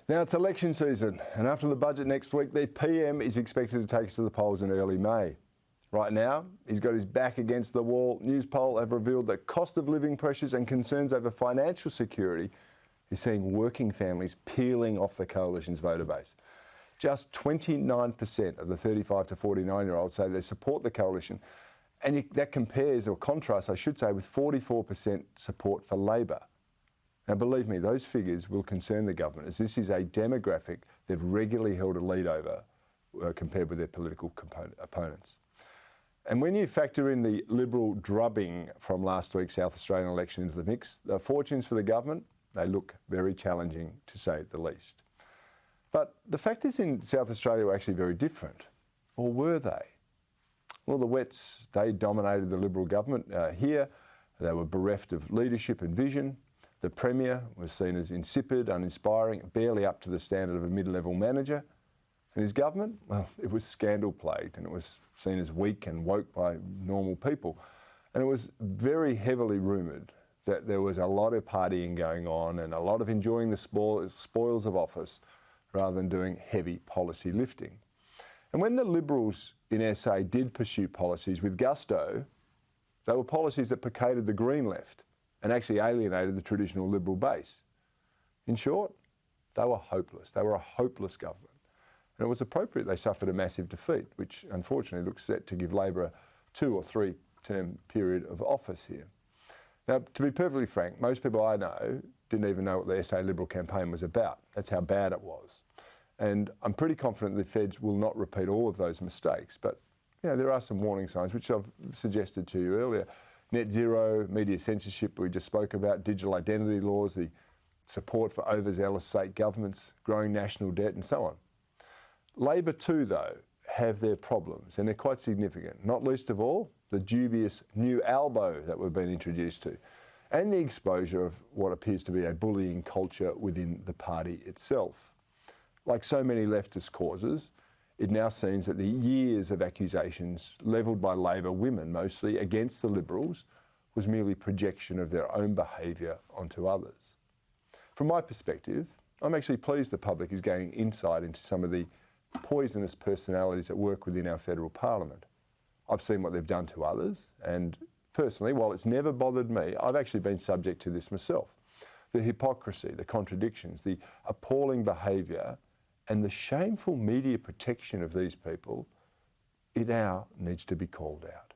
Now it's election season, and after the budget next week, the PM is expected to take us to the polls in early May. Right now, he's got his back against the wall. News poll have revealed that cost of living pressures and concerns over financial security is seeing working families peeling off the coalition's voter base. Just 29% of the 35 to 49-year-olds say they support the coalition, and that compares, or contrasts, I should say, with 44% support for Labor. Now, believe me, those figures will concern the government, as this is a demographic they've regularly held a lead over compared with their political opponents. And when you factor in the Liberal drubbing from last week's South Australian election into the mix, the fortunes for the government, they look very challenging, to say the least. But the factors in South Australia were actually very different, or were they? Well, the Wets, they dominated the Liberal government. Here, they were bereft of leadership and vision. The Premier was seen as insipid, uninspiring, barely up to the standard of a mid-level manager. And his government, well, it was scandal-plagued, and it was seen as weak and woke by normal people. And it was very heavily rumoured that there was a lot of partying going on and a lot of enjoying the spoils of office rather than doing heavy policy lifting. And when the Liberals in SA did pursue policies with gusto, they were policies that placated the Green left and actually alienated the traditional Liberal base. In short, they were hopeless. They were a hopeless government. And it was appropriate they suffered a massive defeat, which unfortunately looks set to give Labor a 2 or 3 term period of office here. Now, to be perfectly frank, most people I know didn't even know what the SA Liberal campaign was about. That's how bad it was. And I'm pretty confident the Feds will not repeat all of those mistakes. But, you know, there are some warning signs, which I've suggested to you earlier. Net zero, media censorship we just spoke about, digital identity laws, the support for overzealous state governments, growing national debt and so on. Labor too, though, have their problems, and they're quite significant, not least of all the dubious new ALBO that we've been introduced to, and the exposure of what appears to be a bullying culture within the party itself. Like so many leftist causes, it now seems that the years of accusations levelled by Labor women, mostly against the Liberals, was merely projection of their own behaviour onto others. From my perspective, I'm actually pleased the public is gaining insight into some of the poisonous personalities that work within our federal parliament. I've seen what they've done to others, and personally, while it's never bothered me, I've actually been subject to this myself. The hypocrisy, the contradictions, the appalling behaviour, and the shameful media protection of these people, it now needs to be called out.